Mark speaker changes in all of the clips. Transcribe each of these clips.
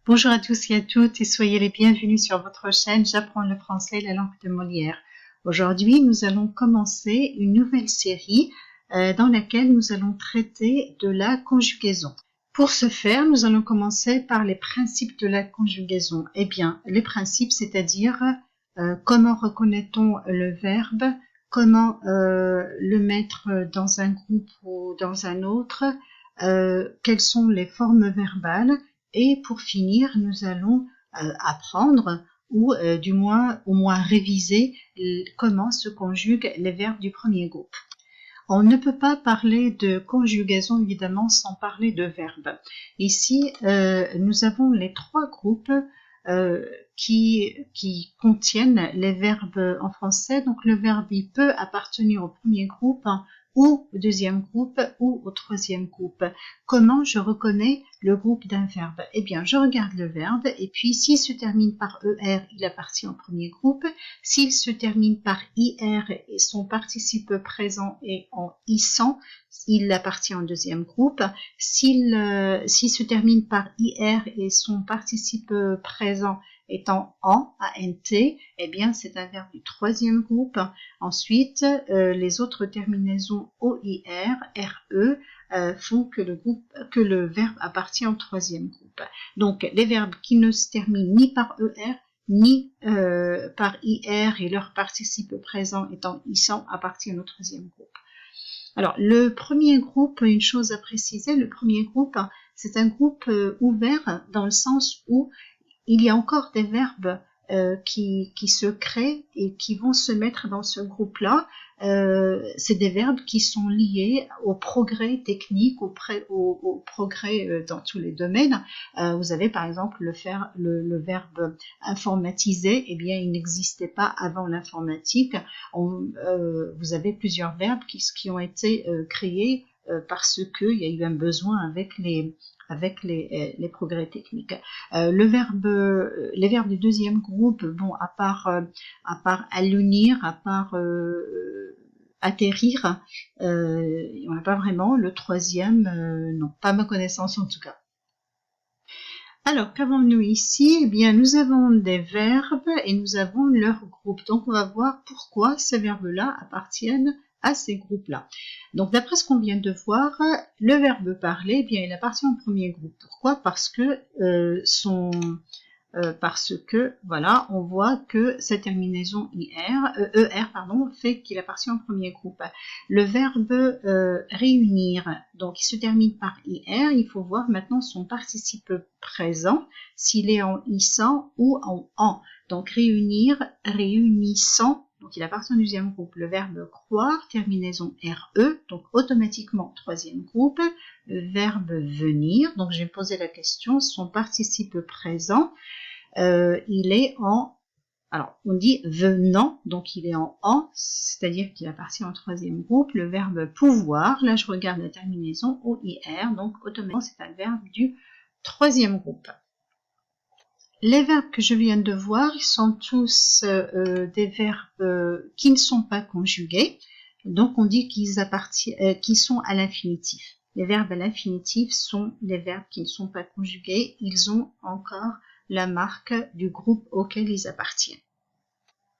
Speaker 1: Bonjour à tous et à toutes et soyez les bienvenus sur votre chaîne J'apprends le français, la langue de Molière. Aujourd'hui, nous allons commencer une nouvelle série dans laquelle nous allons traiter de la conjugaison. Pour ce faire, nous allons commencer par les principes de la conjugaison. Eh bien, les principes, c'est-à-dire comment reconnaît-on le verbe, comment le mettre dans un groupe ou dans un autre, quelles sont les formes verbales. Et pour finir, nous allons apprendre ou du moins au moins réviser comment se conjuguent les verbes du premier groupe. On ne peut pas parler de conjugaison évidemment sans parler de verbes. Ici, nous avons les trois groupes qui contiennent les verbes en français. Donc le verbe il peut appartenir au premier groupe ou au deuxième groupe ou au troisième groupe. Comment je reconnais le groupe d'un verbe? Eh bien, je regarde le verbe et puis s'il se termine par ER, il appartient au premier groupe. S'il se termine par IR et son participe présent est en ISAN, il appartient au deuxième groupe. S'il se termine par IR et son participe présent étant en, ANT, eh bien c'est un verbe du troisième groupe. Ensuite, les autres terminaisons OIR, RE font que le verbe appartient au troisième groupe. Donc les verbes qui ne se terminent ni par ER ni par IR et leur participe présent étant ISAN appartiennent au troisième groupe. Alors, le premier groupe, une chose à préciser, le premier groupe, c'est un groupe ouvert dans le sens où il y a encore des verbes qui se créent et qui vont se mettre dans ce groupe-là. C'est des verbes qui sont liés au progrès technique, au progrès dans tous les domaines. Vous avez par exemple le verbe informatiser, eh bien il n'existait pas avant l'informatique. Vous avez plusieurs verbes qui ont été créés parce qu'il y a eu un besoin avec les progrès techniques. Les verbes du deuxième groupe, bon, à part allunir, à part atterrir, on n'a pas vraiment. Le troisième, non, pas à ma connaissance en tout cas. Alors, qu'avons-nous ici? Eh bien, nous avons des verbes et nous avons leur groupe. Donc, on va voir pourquoi ces verbes-là appartiennent à ces groupes-là. Donc, d'après ce qu'on vient de voir, le verbe parler, eh bien, il appartient au premier groupe. Pourquoi? Parce que voilà, on voit que cette terminaison ER, fait qu'il appartient au premier groupe. Le verbe réunir, donc il se termine par IR, il faut voir maintenant son participe présent, s'il est en ISAN ou en. Donc réunir, réunissant, donc il appartient au deuxième groupe. Le verbe croire, terminaison RE, donc automatiquement troisième groupe. Le verbe venir, donc j'ai posé la question, son participe présent, il est en, alors on dit venant, donc il est en, c'est-à-dire qu'il appartient au troisième groupe. Le verbe pouvoir, là je regarde la terminaison OIR, donc automatiquement c'est un verbe du troisième groupe. Les verbes que je viens de voir, ils sont tous des verbes qui ne sont pas conjugués, donc on dit qu'ils sont à l'infinitif. Les verbes à l'infinitif sont les verbes qui ne sont pas conjugués, ils ont encore la marque du groupe auquel ils appartiennent.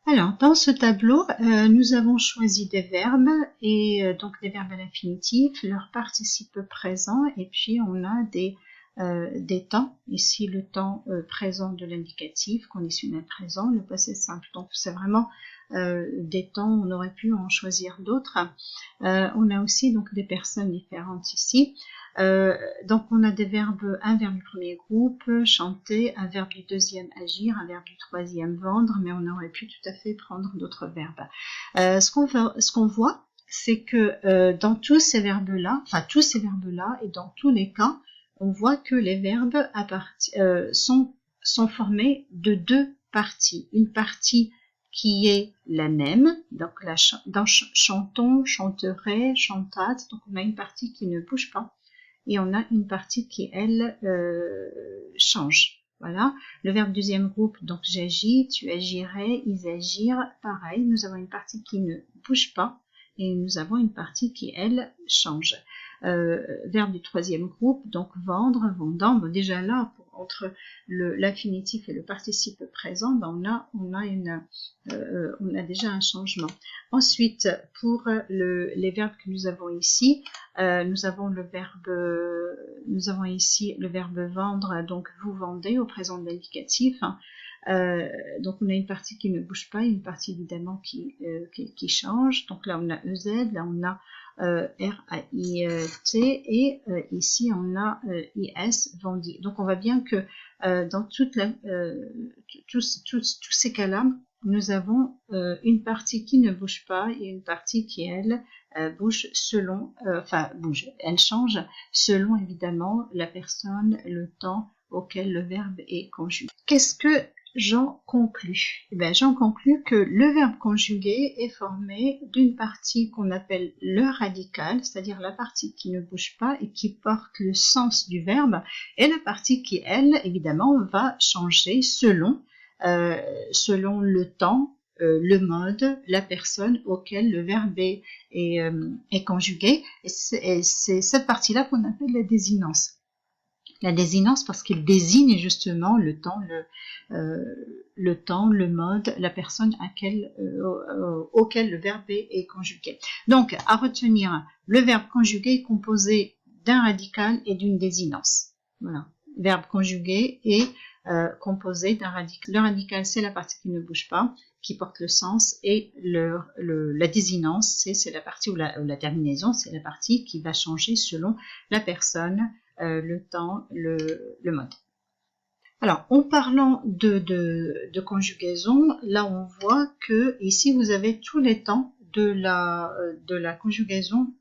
Speaker 1: Alors, dans ce tableau, nous avons choisi des verbes et donc des verbes à l'infinitif, leur participe présent et puis on a des temps, ici le temps présent de l'indicatif, conditionnel présent, le passé simple. Donc c'est vraiment des temps, on aurait pu en choisir d'autres. On a aussi donc des personnes différentes ici. Donc on a des verbes, un verbe du premier groupe, chanter, un verbe du deuxième, agir, un verbe du troisième, vendre, mais on aurait pu tout à fait prendre d'autres verbes. Ce qu'on voit, c'est que dans tous ces verbes-là, et dans tous les cas, on voit que les verbes sont formés de deux parties. Une partie qui est la même, donc dans chantons, chanterait, chantâtes, donc on a une partie qui ne bouge pas et on a une partie qui, elle, change. Voilà, le verbe deuxième groupe, donc j'agis, tu agirais, ils agirent, pareil, nous avons une partie qui ne bouge pas et nous avons une partie qui, elle, change. Verbe du troisième groupe, donc vendre, vendant. Bon, déjà là, entre l'infinitif et le participe présent, ben on a déjà un changement. Ensuite, pour les verbes que nous avons ici, nous avons ici le verbe vendre, donc vous vendez au présent de l'indicatif. Donc on a une partie qui ne bouge pas, une partie évidemment qui change. Donc là on a EZ, là on a RAIT et ici on a IS, vendi. Donc on voit bien que dans tous ces cas-là, nous avons une partie qui ne bouge pas et une partie qui, elle, bouge selon, elle change selon évidemment la personne, le temps auquel le verbe est conjugué. Qu'est-ce que j'en conclus? Eh bien, j'en conclus que le verbe conjugué est formé d'une partie qu'on appelle le radical, c'est-à-dire la partie qui ne bouge pas et qui porte le sens du verbe, et la partie qui, elle, évidemment, va changer selon le temps, le mode, la personne auquel le verbe est conjugué. Et c'est cette partie-là qu'on appelle la désinence. La désinence parce qu'elle désigne justement le temps, le mode, la personne auquel le verbe est conjugué. Donc, à retenir, le verbe conjugué est composé d'un radical et d'une désinence. Voilà. Verbe conjugué est composé d'un radical. Le radical, c'est la partie qui ne bouge pas, qui porte le sens, et la désinence, c'est la partie ou la terminaison, c'est la partie qui va changer selon la personne, le temps, le mode. Alors, en parlant de conjugaison, là on voit que ici vous avez tous les temps de la conjugaison.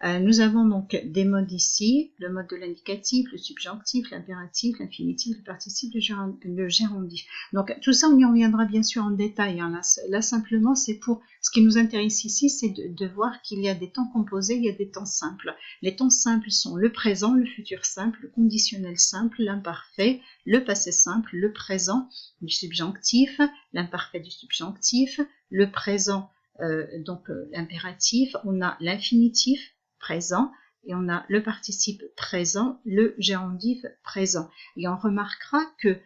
Speaker 1: Nous avons donc des modes ici, le mode de l'indicatif, le subjonctif, l'impératif, l'infinitif, le participe, le gérondif. Donc tout ça, on y reviendra bien sûr en détail. Hein. Là simplement, c'est pour ce qui nous intéresse ici, c'est de voir qu'il y a des temps composés, il y a des temps simples. Les temps simples sont le présent, le futur simple, le conditionnel simple, l'imparfait, le passé simple, le présent du subjonctif, l'imparfait du subjonctif, le présent, l'impératif, on a l'infinitif présent et on a le participe présent, le gérondif présent. Et on remarquera que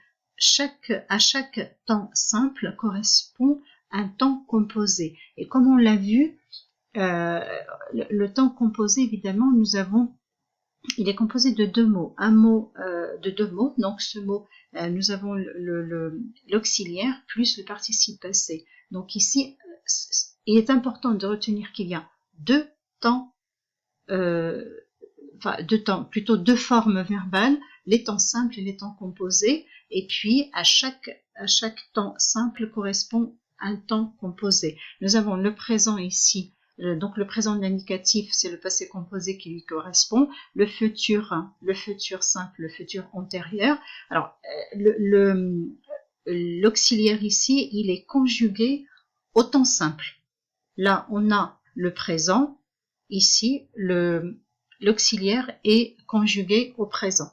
Speaker 1: à chaque temps simple correspond un temps composé. Et comme on l'a vu, le temps composé, évidemment, il est composé de deux mots. Un mot de deux mots, donc ce mot, nous avons l'auxiliaire plus le participe passé. Donc ici, il est important de retenir qu'il y a deux formes verbales, les temps simples et les temps composés, et puis à chaque temps simple correspond un temps composé. Nous avons le présent ici, donc le présent de l'indicatif, c'est le passé composé qui lui correspond, le futur simple, le futur antérieur. Alors, l'auxiliaire ici, il est conjugué au temps simple. Là, on a le présent. Ici, l'auxiliaire est conjugué au présent.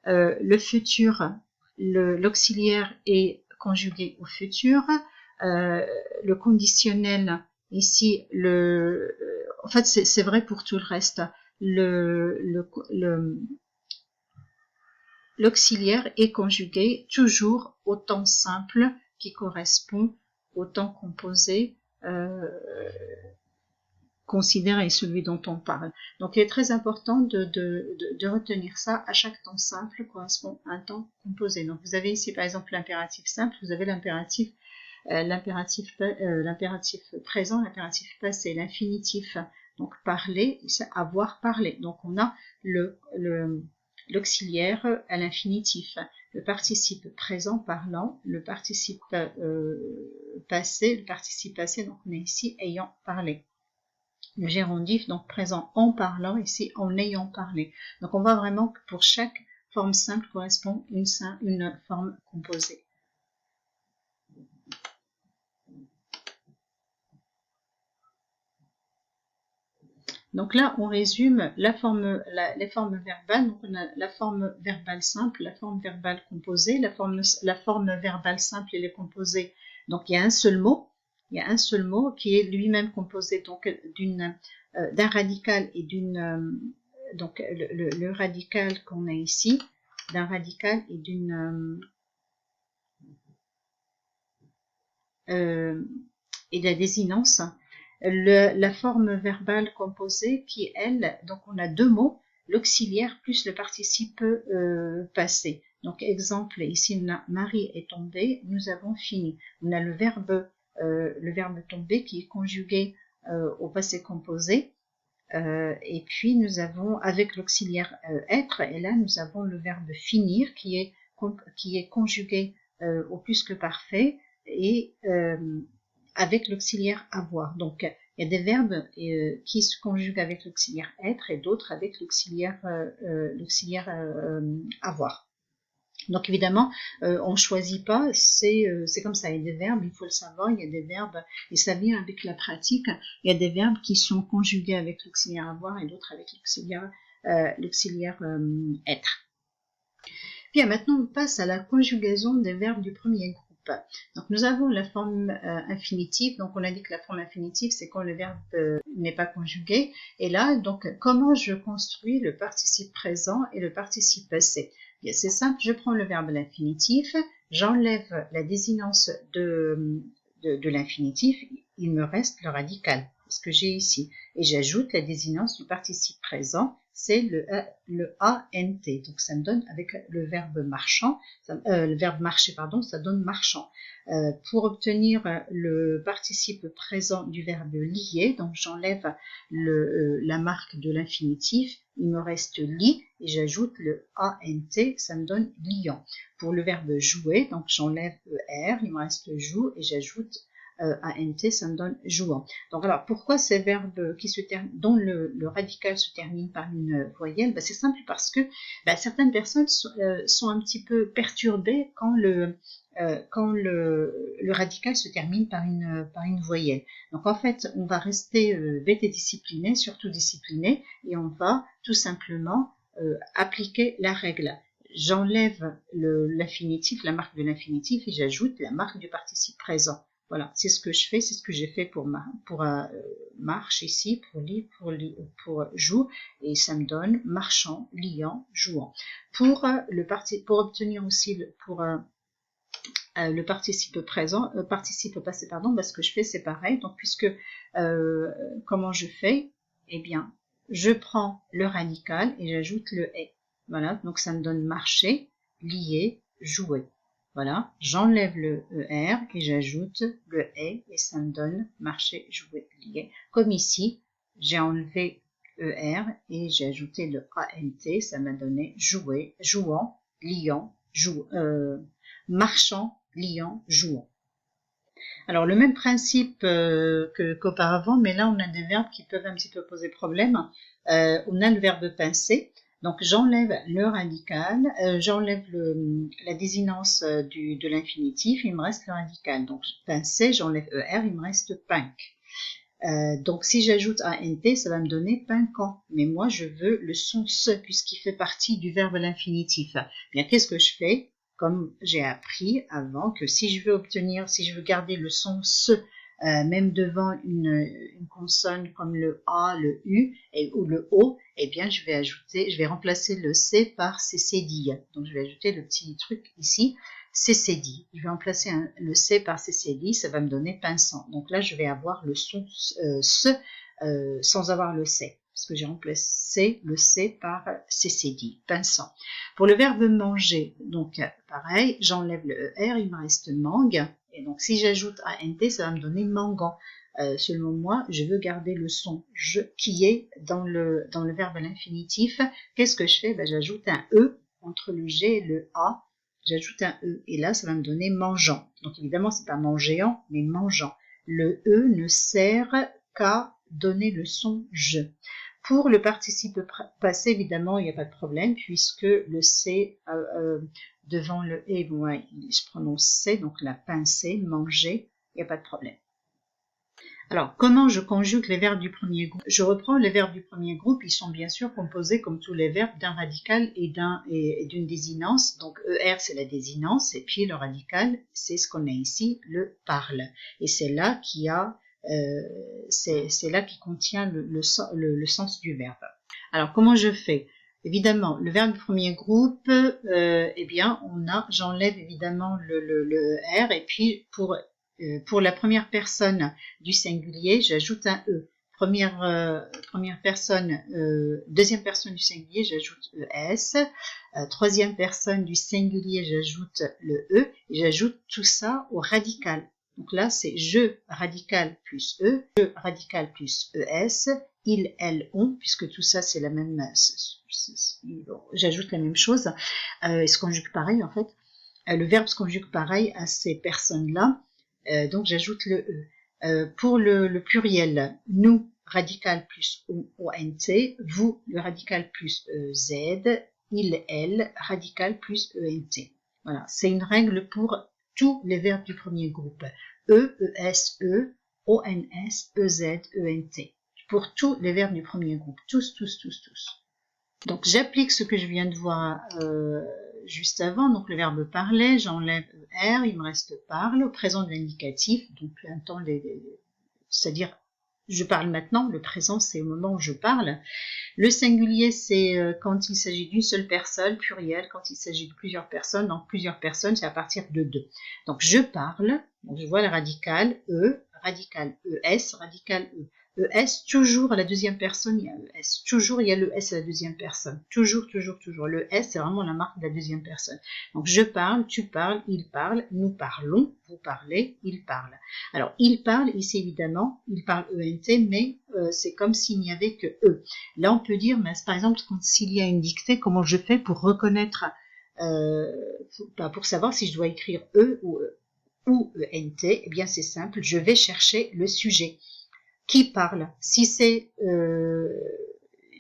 Speaker 1: Le futur, l'auxiliaire est conjugué au futur. Le conditionnel, ici, en fait, c'est vrai pour tout le reste. L'auxiliaire est conjugué toujours au temps simple qui correspond au temps composé considéré, celui dont on parle. Donc il est très important de retenir ça. À chaque temps simple correspond un temps composé. Donc vous avez ici par exemple l'impératif simple, vous avez l'impératif présent, l'impératif passé, l'infinitif, donc parler, c'est avoir parlé. Donc on a l'auxiliaire à l'infinitif, le participe présent parlant, le participe passé, donc on est ici ayant parlé. Le gérondif, donc présent en parlant, ici en ayant parlé. Donc on voit vraiment que pour chaque forme simple correspond une forme composée. Donc là, on résume les formes verbales. Donc on a la forme verbale simple, la forme verbale composée. La forme verbale simple, elle est composée. Donc il y a un seul mot. Il y a un seul mot qui est lui-même composé donc d'un radical et d'une donc le radical qu'on a ici, d'un radical et d'une et de la désinence. La forme verbale composée qui, elle, donc on a deux mots, l'auxiliaire plus le participe passé. Donc exemple, ici on a Marie est tombée, nous avons fini. On a le verbe tomber qui est conjugué au passé composé. Et puis nous avons avec l'auxiliaire être, et là nous avons le verbe finir qui est conjugué au plus que parfait et avec l'auxiliaire avoir. Donc il y a des verbes qui se conjuguent avec l'auxiliaire être et d'autres avec l'auxiliaire avoir. Donc évidemment, on ne choisit pas, c'est comme ça, il y a des verbes, il faut le savoir, il y a des verbes, et ça vient avec la pratique, il y a des verbes qui sont conjugués avec l'auxiliaire avoir et d'autres avec l'auxiliaire être. Bien, maintenant on passe à la conjugaison des verbes du premier groupe. Donc nous avons la forme infinitive, donc on a dit que la forme infinitive c'est quand le verbe n'est pas conjugué, et là donc comment je construis le participe présent et le participe passé? Bien, c'est simple, je prends le verbe à l'infinitif, j'enlève la désinence de l'infinitif, il me reste le radical, ce que j'ai ici, et j'ajoute la désinence du participe présent, c'est le ANT, donc ça me donne avec le verbe marchand, le verbe marcher, pardon, ça donne marchand. Pour obtenir le participe présent du verbe lier, donc j'enlève la marque de l'infinitif, il me reste lit et j'ajoute le ANT, ça me donne liant. Pour le verbe jouer, donc j'enlève ER, il me reste joue et j'ajoute ANT, ça me donne jouant. Donc alors, pourquoi ces verbes dont le radical se termine par une voyelle? C'est simple parce que certaines personnes sont un petit peu perturbées quand le radical se termine par une voyelle. Donc en fait, on va rester bête et discipliné, surtout discipliné, et on va tout simplement appliquer la règle. J'enlève l'infinitif, la marque de l'infinitif, et j'ajoute la marque du participe présent. Voilà, c'est ce que je fais, c'est ce que j'ai fait pour marche ici, pour joue, et ça me donne marchant, liant, jouant. Pour obtenir aussi le participe présent, participe passé, pardon, ce que je fais c'est pareil. Donc puisque comment je fais? Eh bien, je prends le radical et j'ajoute le est. Voilà, donc ça me donne marcher, lier, jouer. Voilà, j'enlève le ER et j'ajoute le est et ça me donne marcher, jouer, lier. Comme ici, j'ai enlevé ER et j'ai ajouté le ANT, ça m'a donné jouer, jouant, liant, marchant, liant, jouant. Alors le même principe qu'auparavant, mais là on a des verbes qui peuvent un petit peu poser problème. On a le verbe pincer. Donc j'enlève le radical, j'enlève la désinence de l'infinitif, il me reste le radical. Donc pincer, j'enlève ER, il me reste pinc. Donc si j'ajoute ANT, ça va me donner pincant. Mais moi je veux le son se puisqu'il fait partie du verbe à l'infinitif. Bien, qu'est-ce que je fais? Comme j'ai appris avant que si je veux garder le son se, même devant une consonne comme le A, le U ou le O, eh bien je vais remplacer le C par CCD. Donc je vais ajouter le petit truc ici, CCD. Je vais remplacer le C par CCD, ça va me donner pinçant. Donc là je vais avoir le son se sans avoir le C, parce que j'ai remplacé le C par CCD, pinçant. Pour le verbe manger, donc pareil, j'enlève le ER, il me reste mangue, et donc si j'ajoute ANT, ça va me donner mangan. Selon moi, je veux garder le son je qui est dans le verbe à l'infinitif. Qu'est-ce que je fais? J'ajoute un E entre le G et le A, j'ajoute un E, et là ça va me donner mangeant. Donc évidemment c'est pas mangéant, mais mangeant. Le E ne sert qu'à donner le son je. Pour le participe passé, évidemment, il n'y a pas de problème puisque le C devant le E, il se prononce C, donc la pincer, manger, il n'y a pas de problème. Alors, comment je conjugue les verbes du premier groupe? Je reprends les verbes du premier groupe, ils sont bien sûr composés comme tous les verbes d'un radical et d'une désinence. Donc ER c'est la désinence et puis le radical c'est ce qu'on a ici, le parle. Et c'est là qu'il y a c'est là qui contient le sens du verbe. Alors comment je fais? évidemment, le verbe du premier groupe, eh bien, j'enlève évidemment le R, et puis pour la première personne du singulier, j'ajoute un E. Première personne, deuxième personne du singulier, j'ajoute ES. Troisième personne du singulier, j'ajoute le E, et j'ajoute tout ça au radical. Donc là, c'est je radical plus E, je radical plus ES, il, elle, on, puisque tout ça, c'est la même, j'ajoute la même chose, et se conjugue pareil, en fait. Le verbe se conjugue pareil à ces personnes-là, donc j'ajoute le E. Pour le pluriel, nous, radical plus ONT, vous, le radical plus EZ, il, elle, radical plus ENT. Voilà, c'est une règle pour tous les verbes du premier groupe. E, ES, E, ONS, EZ, ENT. Pour tous les verbes du premier groupe. Tous. Donc j'applique ce que je viens de voir juste avant. Donc le verbe parler, j'enlève ER, il me reste parle, au présent de l'indicatif, donc un temps, c'est-à-dire je parle maintenant, le présent c'est au moment où je parle. Le singulier c'est quand il s'agit d'une seule personne, pluriel, quand il s'agit de plusieurs personnes, donc plusieurs personnes c'est à partir de 2. Donc je parle, donc je vois le radical E, radical ES, radical E. ES, toujours à la deuxième personne, il y a ES. Toujours, il y a le S à la deuxième personne. Toujours. Le S, c'est vraiment la marque de la deuxième personne. Donc, je parle, tu parles, il parle, nous parlons, vous parlez, il parle. Alors, il parle, ici, évidemment, il parle ENT, mais c'est comme s'il n'y avait que E. Là, on peut dire, mais, par exemple, s'il y a une dictée, comment je fais pour reconnaître, pour savoir si je dois écrire E ou ENT? Eh bien, c'est simple, je vais chercher le sujet. Qui parle? Si c'est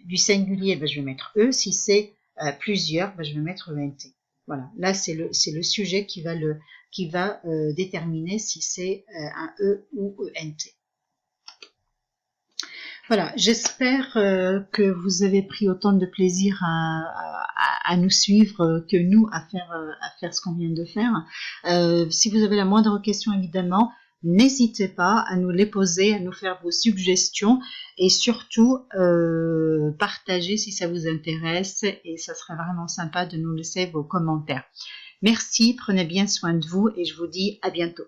Speaker 1: du singulier, ben, je vais mettre E. Si c'est plusieurs, ben, je vais mettre ENT. Voilà. Là, c'est le sujet qui va déterminer si c'est un E ou ENT. Voilà. J'espère que vous avez pris autant de plaisir à nous suivre que nous à faire ce qu'on vient de faire. Si vous avez la moindre question, évidemment, n'hésitez pas à nous les poser, à nous faire vos suggestions et surtout partagez si ça vous intéresse et ça serait vraiment sympa de nous laisser vos commentaires. Merci, prenez bien soin de vous et je vous dis à bientôt.